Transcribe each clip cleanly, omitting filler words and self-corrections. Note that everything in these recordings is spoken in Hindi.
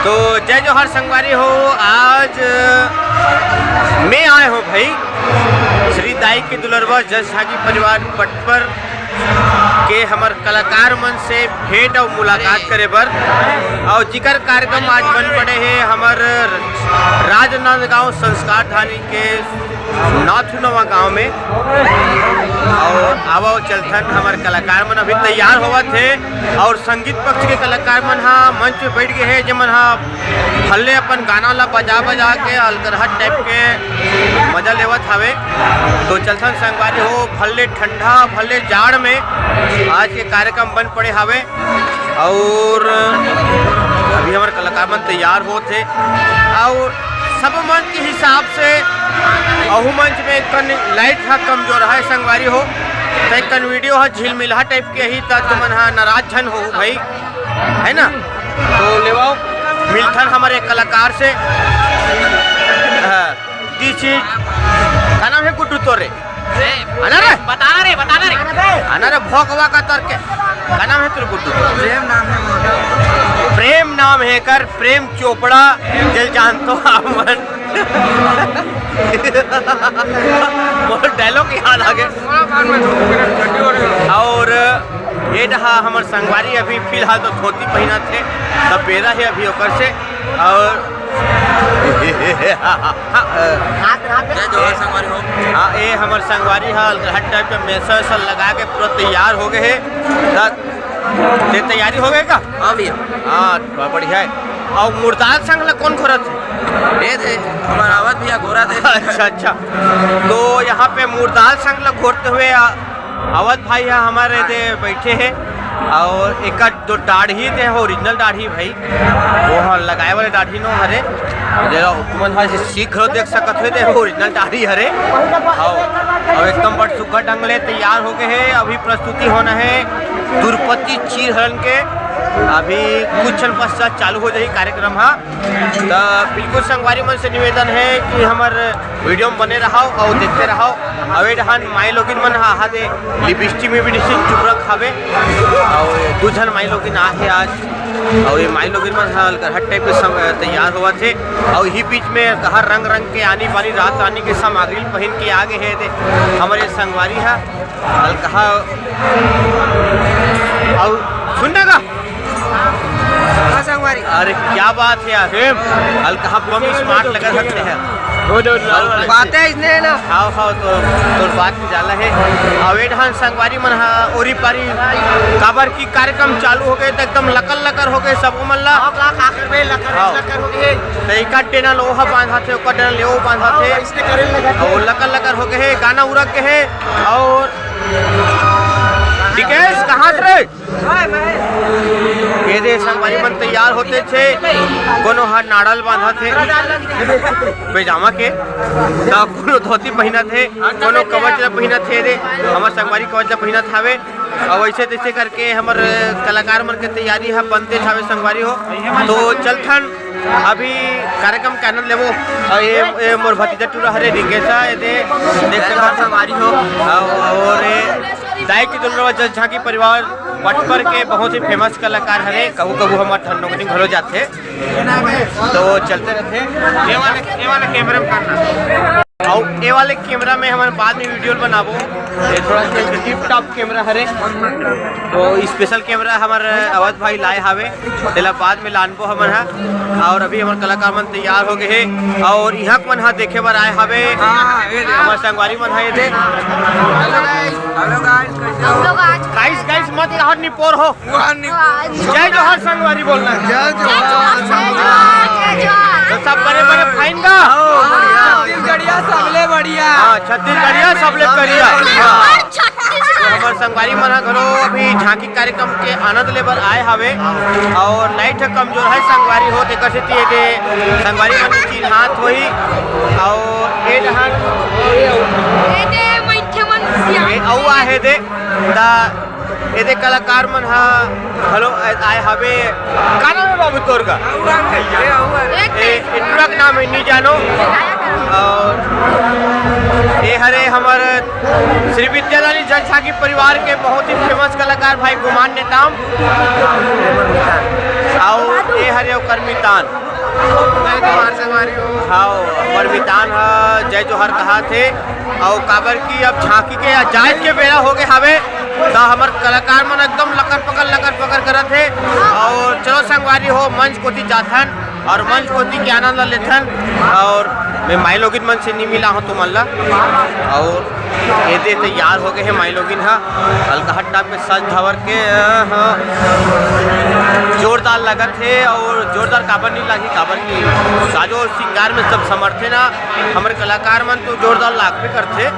तो जय जोहर संगवारी हो। आज मैं आए हो भाई श्री दाई के दुलरवा जस झागी परिवार पटपर के हमार कलाकार मन से भेंट और मुलाकात करे बर और जिकर कार्यक्रम आज बन पड़े हैं हमार राजनांदगांव संस्कार धानी के नाथुनवा गांव में। और आवा चलथन हमारे कलाकार मन अभी तैयार होवत है और संगीत पक्ष के कलाकार मन हा मंच पे बैठ गए हैं जमन हा हल्ले अपन गाना ला बजा बजा के अलगरहट टाइप के मजा लेवत हवे। तो चलथन संगवारी हो भले ठंडा भले जाड़ में आज के कार्यक्रम बन पड़े हवे और अभी हमारे कलाकार मन तैयार होते और सब मंच के हिसाब से अहू मंच में कन लाइट हा कमजोर है संगवारी हो तो कन वीडियो हा झिलमिलहा टाइप के ही तक मन हा नाराज झन हो भाई है ना। तो लेवाओ मिलथन हमारे कलाकार से दी चीज का नाम है गुड्डू तोरे बताना रे आना रे भोगवा का तर्क का नाम है तेरे गुड्डू? प्रेम नाम है कर प्रेम चोपड़ा जल जानतो हमन डायलॉग याद आ गया। और ये रहा हमार संगवारी अभी फिलहाल तो धोती पहना थे तब बेरा है अभी ओकर से और हाँ ये हमार संगवारी है अलगरहट टाइप का मैसा लगा के पूरा तैयार हो गए है। ते तैयारी हो गए का? हाँ भैया हाँ बढ़िया है। और मुर्दाल संग ला कौन घोरत है? थे हमारा अवध भैया घोरा थे। अच्छा तो यहाँ पे मुर्दाल संग ला घोरते हुए अवध भाई है हमारे दे बैठे हैं और एक दो दाढ़ी थे ओरिजिनल दाढ़ी भाई वो हाँ लगाए वाले दाढ़ी नो हरे जरा सीख लो देख सकते हुए थे ओरिजिनल दाढ़ी हरे और एकदम बड़ सुखा ढंग ले तैयार हो गए हैं। अभी प्रस्तुति होना है दुर्पति चीर हरण के अभी कुछ क्षण पश्चात चालू हो जाए कार्यक्रम। हाँ तो बिल्कुल संगवारी मन से निवेदन है कि हमारे वीडियो में बने रहो और देखते रहो। अवे डहान माई लोगिन मन हा दे लिपस्टिक में भी चुप रखावे और दो जन माई लोगिन आ है आज और ये माई लोगिन मन हट टाइप के तैयार हुआ थे और ही बीच में हर रंग रंग के आनी बानी रात रानी के सामग्री पहन के आगे है दे हमारे संगवारी है कहा और सुनने का संगवारी। अरे क्या बात है यार हल्का बम स्मार्ट लगा सकते हैं बातें इसने ना हाँ तो बात में जाला है अवेधान संगवारी मन ओरी पारी काबर की कार्यक्रम चालू हो गए तो एकदम लकर लकर हो गए सब मन ला लकर हो गए तो एक टेना लोहा बांधा थे ओका टेना लेओ बांधा थे और लकर लकर हो गए गाना उड़क के है। और डिकेश कहाँ रे ये दे संगवारी मन तैयार होते थे कोनो हर नाड़ल बांधा थे पैजामा के तो कोनो धोती पहना थे कोनो कवच पहना थे दे हमारे संगवारी कवच पहना थावे और वैसे तैसे करके हमारे कलाकार मन के तैयारी है बनते थावे संगवारी हो। तो चलथन अभी कार्यक्रम के आनंद लेवो और ये मोर भतीजा टूरा हरे रिकेशा ये दे देख सकते संगवारी हो और दाई के दुलरवा जस झागी परिवार पटपर के बहुत ही फेमस कलाकार हरे कबू कबू हमारे ठंडों घरों जाते तो चलते रहते ये वाला कैमरा में करना और ये वाले कैमरा में हमारे बाद में वीडियो बनाबो ये थोड़ा सा टिप टॉप कैमरा हरे तो स्पेशल कैमरा हमारे अवध भाई लाए हावे तेला बाद में लानबो हमन है। और अभी हमारे कलाकार मन तैयार हो गए हैं और यहाँ मन हा देखे बार आए हावे हमारे संगवारी मन है ये देख गाइस गाइस मत हर निपोर हो जय जोहर संगवारी बोलना जय जोहर तो सब बड़े बड़े फाइन का छत्तीसगढ़िया सबले बढ़िया छत्तीसगढ़िया सबले बढ़िया हमारे संगवारी मन घरों अभी झांकी कार्यक्रम के आनंद लेबर आए हवे और लाइट कमजोर है संगवारी हो कैसे दे संगवारी मन की हाथ होई और ये जहां औ आहे दे दा एदे कलाकार मन हा हेलो आए हवे का नाम है बाबू तोर का इतना नाम है नहीं जानो। और ये हरे हमारे श्री विद्यादानी जलसा की परिवार के बहुत ही फेमस कलाकार भाई गुमान नेताम और ये हरे कर्मितान हाँ कर्मितान जय जोहर कहा थे और काबर की अब झांकी के जायज के बेरा हो गए हवे तो हमार कलाकार मन एकदम लकर पकड़ करत है। और चलो संगवारी हो मंच कोती जाथन और मंच कोती के आनंद लेथन। और मैं माई लोगिन मन से नहीं मिला हूँ तुमन ला और ये तैयार हो गए हैं माई लोगिन हा अलगहट्टा पे सज धवर के जोरदार लगत है। और जोरदार काबर नहीं लगी काबर की साजो श्रृंगार में सब समर्थे ना हमारे कलाकार मन तो जोरदार लाग पे करते।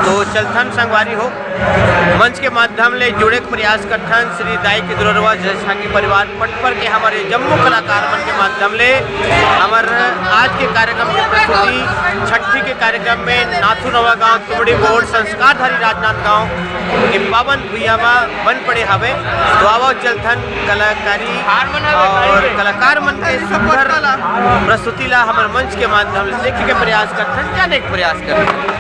तो चलथन संगवारी हो मंच के माध्यम ले जुड़े के प्रयास करथन श्री दाई के दुररवा जलसा की परिवार पटपर के हमारे जम्मू कलाकार मन के माध्यम ले हमारे आज के कार्यक्रम की प्रस्तुति छठी के कार्यक्रम में नाथू नवा गाँव तुमड़ी बोर्ड संस्कारधारी राजनाथ गाँव के पावन भूया बन पड़े हवे। तो आवो चलथन कलाकारी और कलाकार मन के सुंदर प्रस्तुति ला हमारे मंच के माध्यम से देखे के प्रयास करथन जाने के प्रयास करथन।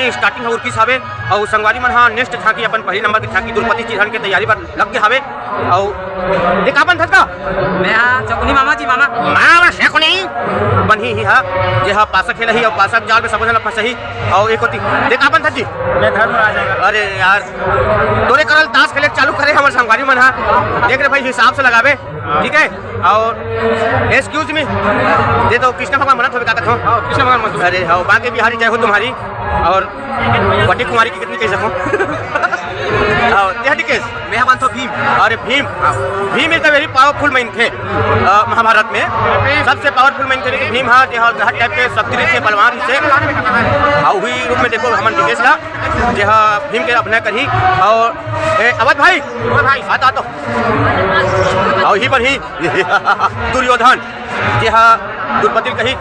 की स्टार्टिंग है उर्की साहब और संगवारी मन हाँ नेक्स्ट झांकी अपन पहली नंबर की झांकी द्रौपदी चिरहन के तैयारी पर लग गया हवे और देखा अपन थका मैं चकुनी मामा जी मामा मामा शेकुनी बनी ही है जे हा पासक खेला ही और पासक जाल में सब जन फंसही और एक होती देखा अपन थक जी मैं घर पर आ जाएगा। अरे यार तोरे करल ताश खेले चालू करे हमारे संगवारी मन हा देख रहे भाई हिसाब से लगावे ठीक है और एक्सक्यूज मी दे तो कृष्ण भगवान मनत होवे का कथो कृष्ण भगवान मत अरे हाँ बाकी बिहारी जय हो तुम्हारी और बटी कुमारी की कितनी कह सकूं केस मैं हमान तो भीम अरे Bhim is the very powerful man थे महाभारत में सबसे पावरफुल मैन थे भीम हाँ जो हर टाइप के शक्ति से बलवान से और हुई रूप में देखो हमन विकेश ला जो भीम के अभिनय करी और अवध भाई आता तो और ही पर ही दुर्योधन जी हाँ द्रौपदी कही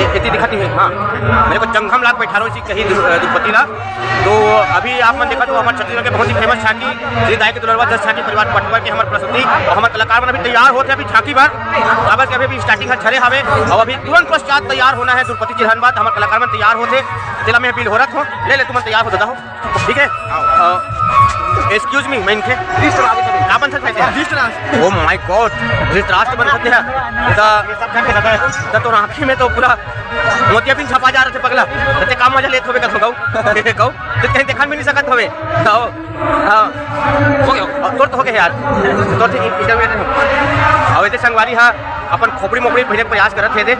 इतनी दिखाती है हाँ मेरे को जंघम लाख बैठा रहा इसी कही द्रौपदी ला तो अभी आप मन देखा तो हमारे छत्तीसगढ़ के बहुत ही फेमस झांकी श्री दाई के दुलरवा 10 झांकी परिवार पटवा के हमारे प्रस्तुति और हमारे कलाकार मन अभी तैयार होते हैं अभी झांकी बार अब के अभी स्टार्टिंग है छरे हवे और अभी तुरंत पश्चात तैयार होना है द्रौपदी चिरहन बाद हमारे कलाकार मन तैयार होते जिला में बिल हो रहा हो ले तुम तैयार हो दादा हो ठीक है एक्सक्यूज मी मैं इनके क्या बन सकते हैं ओ माय गॉड धृतराष्ट्र बन सकते हैं तो आँखी में तो पूरा मोतिया बिन छपा जा रहे थे पगला ते काम मजा लेत होवे का कहू कहू तो कहीं देखा भी नहीं सकत होवे तोर तो हो गया यार तोर ठीक इंटरव्यू और ऐसे संगवारी हाँ अपन खोपड़ी मोपड़ी पहले प्रयास करत थे दे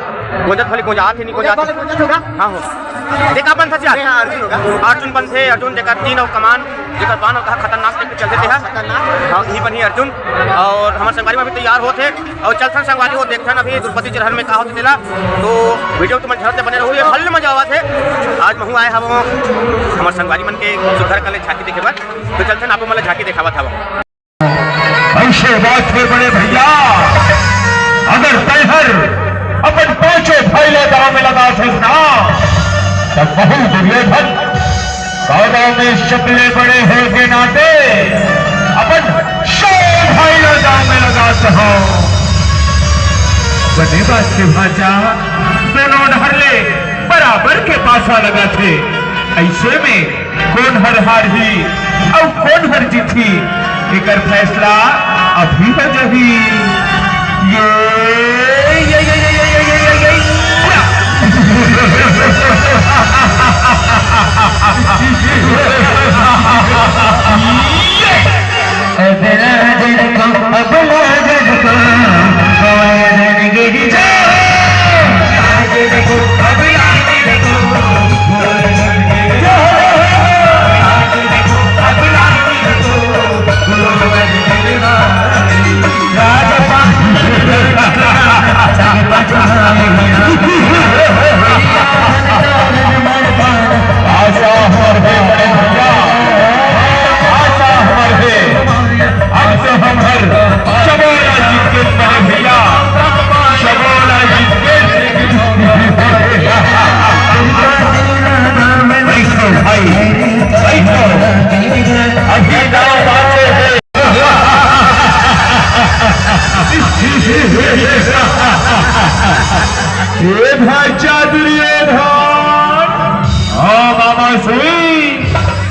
गोंजत भले गोंजात है नहीं गोंजात हाँ हो देखा अपन था यार अर्जुन बन थे अर्जुन देखा 3 और कमान जेकर बान और खतरनाक लेके चलते थे हाँ ही बनी अर्जुन और हमारे संगवारी में भी तैयार होते और चलथन संगवारी हो देखथन अभी द्रौपदी चिरहन में कहा होते ला तो वीडियो तुम घर से बने रहो ये भल मजा आवा थे आज महू आए हम हमारे संगवारी मन के सुधर कर झांकी देखे बार तो चलथन आप मतलब झांकी दिखावा था ऐसे बात है बड़े भैया अगर तैहर अपन पांचों भाई दाव में लगा थे ना तब बहु दुर्योधन कौरव में शक्ले बड़े हो के नाते अपन सौ भाई दाव में लगाते हो बने बात के भाजा दोनों ढहरले बराबर के पासा लगा थे ऐसे में कौन हर हार ही और कौन हर जीती एकर फैसला अभी है जही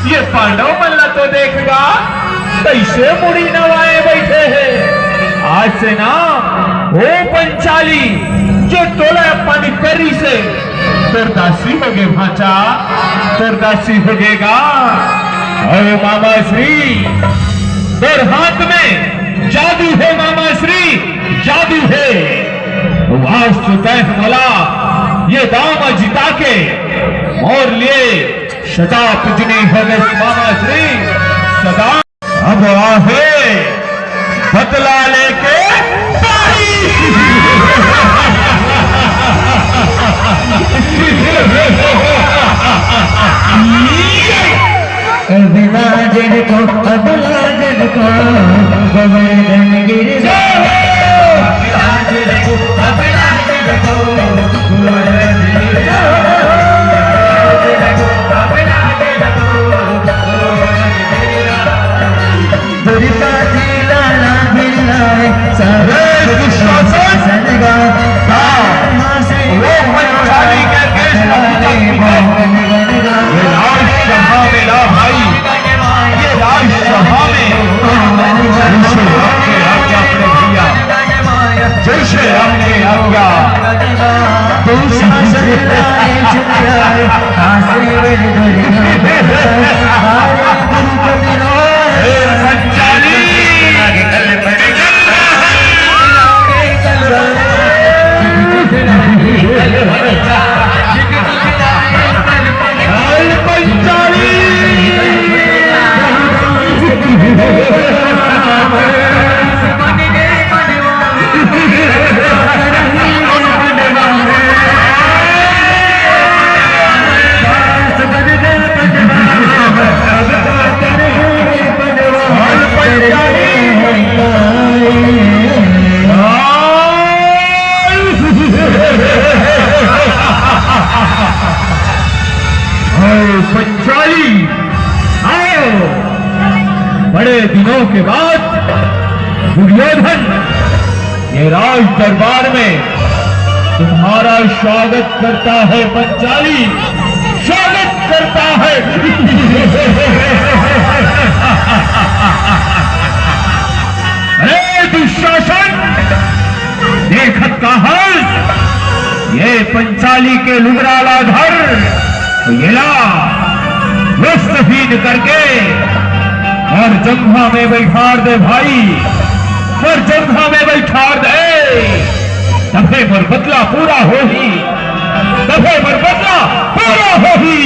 ये पांडव मल्ला तो देखेगा कैसे मुड़ी नवाए बैठे हैं आज से ना वो पंचाली जो तोला अपनी करी से तरदासी हो गए भाचा तरदासी हो गएगा अरे मामा श्री तोर हाथ में जादू है मामा श्री जादू है आज तो तय मला ये दाम जिता के और लिए सदा पूजनी हो गई मामा श्री सदा अब आहे बदला लेके अबला जन को गोवर्धन गिर बड़े दिनों के बाद दुर्योधन ये राज दरबार में तुम्हारा स्वागत करता है पंचाली, स्वागत करता है। अरे दुशासन, देखत का हल, ये पंचाली के लुगराला धर येला वस्त्रहीन करके और जंघा में बैठार दे भाई, और जंघा में बैठार दे, तबे पर बदला पूरा हो ही, तबे पर बदला पूरा हो ही।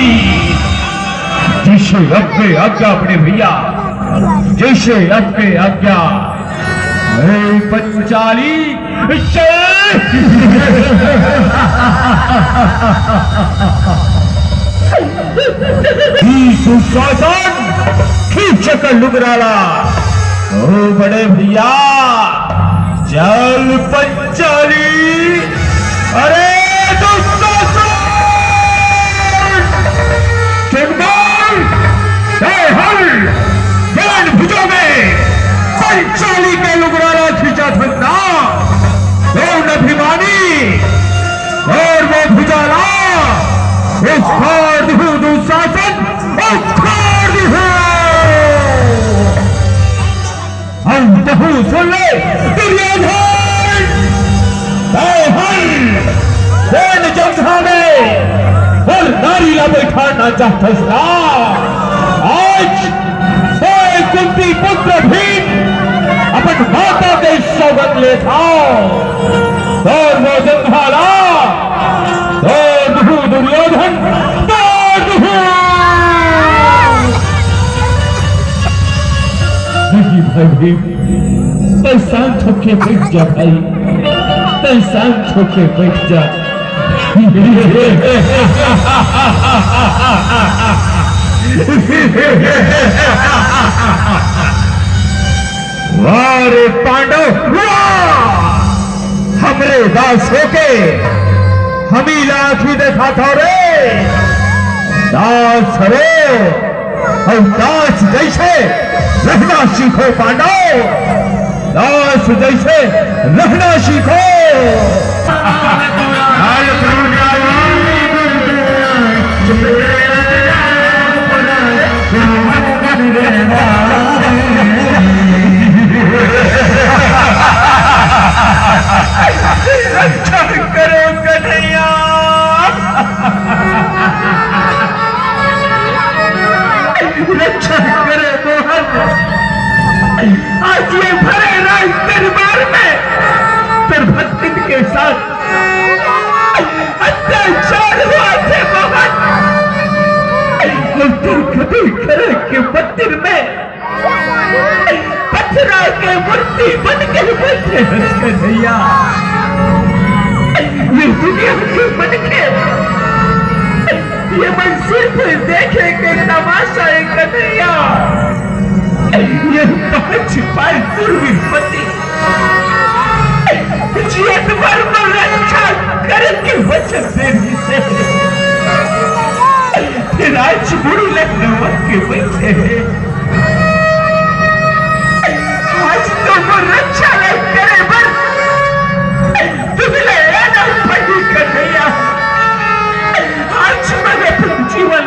जैसे अब्बे आज्ञा अपने भैया, जैसे अब्बे आज्ञा। पंचाली सुशासन खींच कर लुगराला, ओ बड़े भैया चल पंचाली। अरे दुशासन ज्ञान भुजों में पंचाली के लुगराला खींचा था, कौन अभिमानी और वो भुजाला उखाड़ दू दुशासन, उखाड़ दू। हम बहु सुन ले दुर्योधन, कौन जंघा में और नारी ला बैठाना चाहता था। आज कुंती पुत्र भीम अपन माता के सौगत ले था, और वो जंघाला दुर्योधन नहीं भाई, तय शांत होके बैठ जा भाई, तय शांत होके बैठ जा। वारे पांडव हमरे दास होके हमी लाठी देखा था रे, दास रे, और दास जैसे रहना सीखो पांडव, दास जैसे रहना सीखो। रक्षा करो कन्हैया, रक्षा करे मोहन। आज ये भरे राज दरबार में दुर्भक्ति के साथ अत्याचार हुआ थे मोहन, कभी करे के मंदिर में पथरा के मूर्ति बन के बैठे कन्हैया। ये दुनिया के बन के ये मैं सिर्फ देखे के तमाशा है कन्हैया। ये 5 पाई दूरबीन पति जीत भर में रक्षा करके वचन देने से फिर आज बुरी लखनऊ के बैठे हैं। आज तो वो रक्षा नहीं करे पर तुझे ना पड़ी कन्हैया। आज मैंने जीवन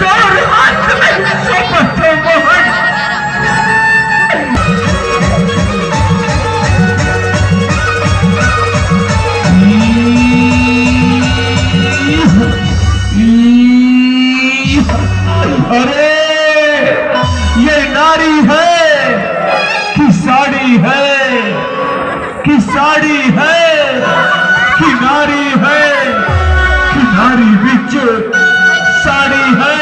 तोर हाथ में सौंपा तो मोहन। अरे ये नारी है कि साड़ी है, कि साड़ी है कि नारी है, कि नारी बिच साड़ी है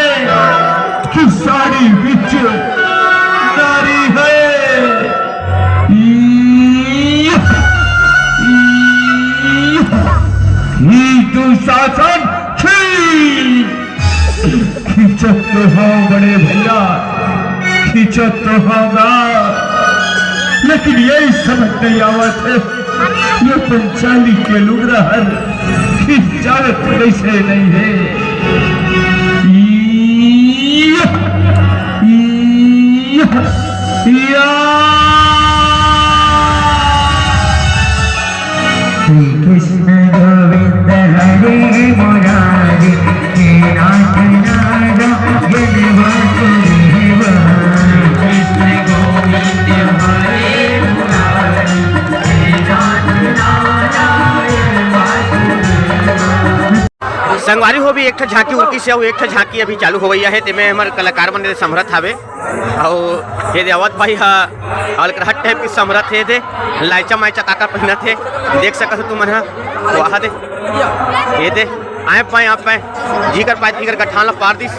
कि साड़ी बिच नारी है। दुशासन खींचत तो हाँ बड़े भैया, खींचत तो होगा, लेकिन यही समझ नहीं आवत है ये पंचाली के लुगराहल खींचावत कैसे नहीं है। हो भी एक ठो झांकी उर्की से और एक ठो झांकी अभी चालू हो गई है तेमें हमारे कलाकार मन समरथ हवे और ये अवध भाई हा अलकरहट टाइप की समरथ है थे लाइचा माइचा काका पहना थे देख सकत तुम मन वहा दे ये दे आए पाए आप पाए जी कर पाए कर गठान ला पार दिस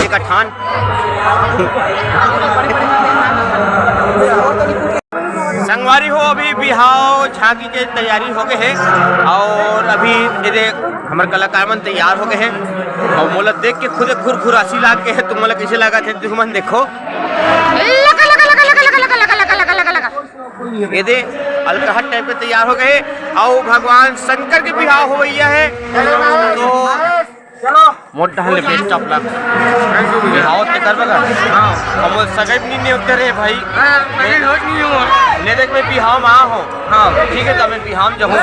ये गठान संगवारी हो अभी बिहाव झांकी के तैयारी हो गए है और अभी ये हमारे कलाकार मन तैयार हो गए हैं और मोला देख के खुद खुर खुरासी लाग के है तुम मोला कैसे लगा थे तुम मन देखो ये दे अलकहट टाइप के तैयार हो गए और भगवान शंकर के बिहाव हो गई है तो मोटा हले बेस्ट अपना बिहाव ते कर बगा हां हम सगै नहीं होते रे भाई मैं रोज नहीं हूं ने देख मैं बिहाव में हो हां ठीक है तो मैं बिहाव जब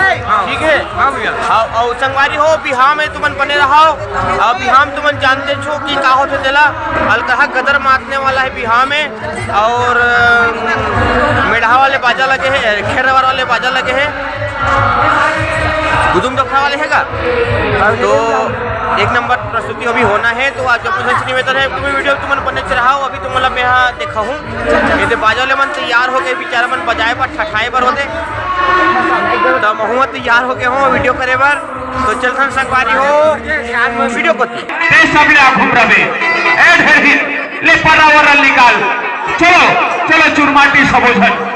ठीक है हां भैया और संगवारी हो बिहाव में तुमन बने रहो और बिहाव तुमन जानते छो कि का होते देला अलकहा गदर मारने वाला है बिहाव में और मेढ़ा वाले बाजा लगे है खेरवार वाले बाजा लगे है गुदुम डोखरा वाले हैगा तो एक नंबर प्रस्तुति अभी होना है तो आज जो निवेदन है तुम्हें वीडियो तुम बने रहा अभी तुम मतलब मैं यहाँ देखा हूँ ये बाजा वाले मन तैयार हो गए बेचारा मन बजाए पर ठठाए पर होते तो महुआ तैयार हो गए हो वीडियो करे बार तो चल संगवारी हो वीडियो को ले पर्यावरण निकाल चलो चलो चुरमाटी सबोधन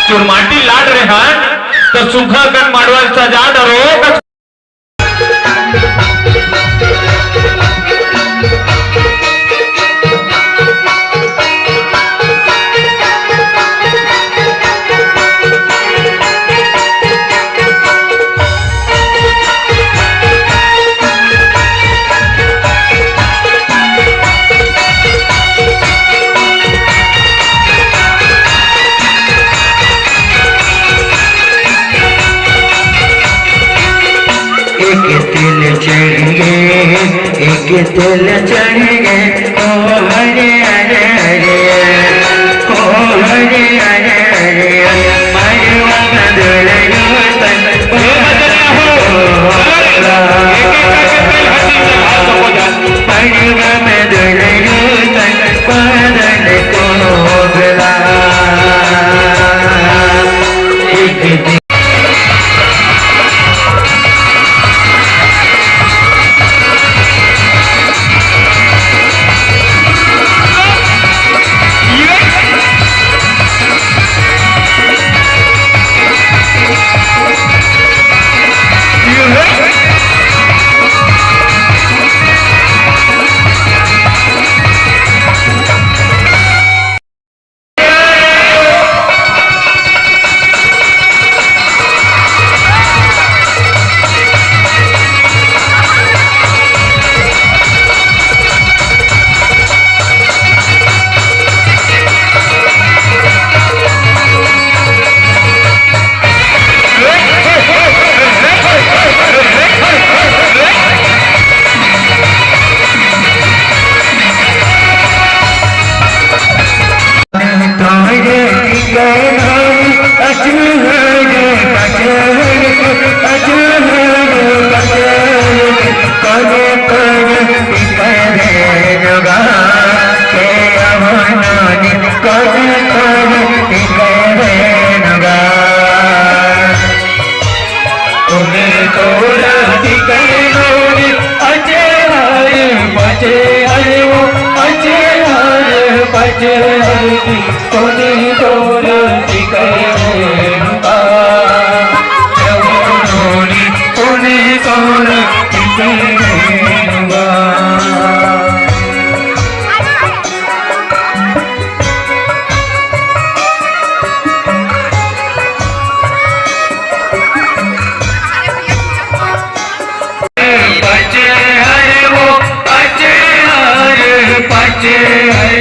चुरमाटी लाड रहे हैं तो सूखा कन माडवा सजा डरो एक तिल चढ़ गए ओ हरे हरे हरे ओ हरे हरे हरे मरवा बदल पचे हरती कोणी तोर टिकरेनुका एवढोनी कोणी तोर टिकरेनुका पचे हर